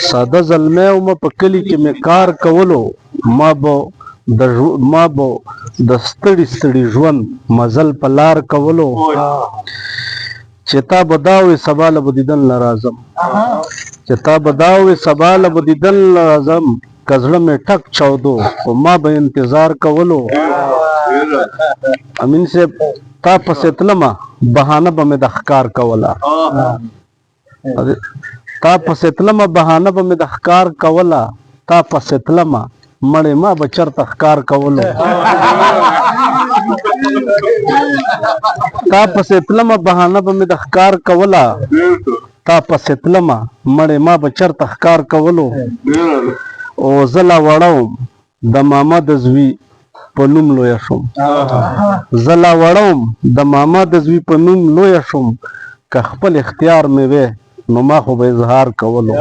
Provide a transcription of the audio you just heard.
ساده زلمی وم په کلي کې مې کار کولو ما به د ستړي ستړي ژوند مزل په لار کولو چې تا به دا وې سبا له به دیدن له راځم چې تا به دا وې سبا له به دیدن له راځم که زړه مې ټک چاودو خو ما به انتظار کولو امین صاحب تا پسې تلمه بهانه به مې د ښکار کوله تا پسې تلمه بهانه به مې د ښکار کوله تا پسې تلمه مړې ما به چرته ښکار کولو تا پسې تلمه بهانه به مې د ښکار کوله تا پسې تلمه مړې ما به چرته ښکار کولو او زه لا وړه وم د ماما د زوی په نوم لویه شوم زه لا وړه وم د ماما د زوی په نوم لویه شوم که خپل اختیار مې وی نو ما خو به اظهار کولو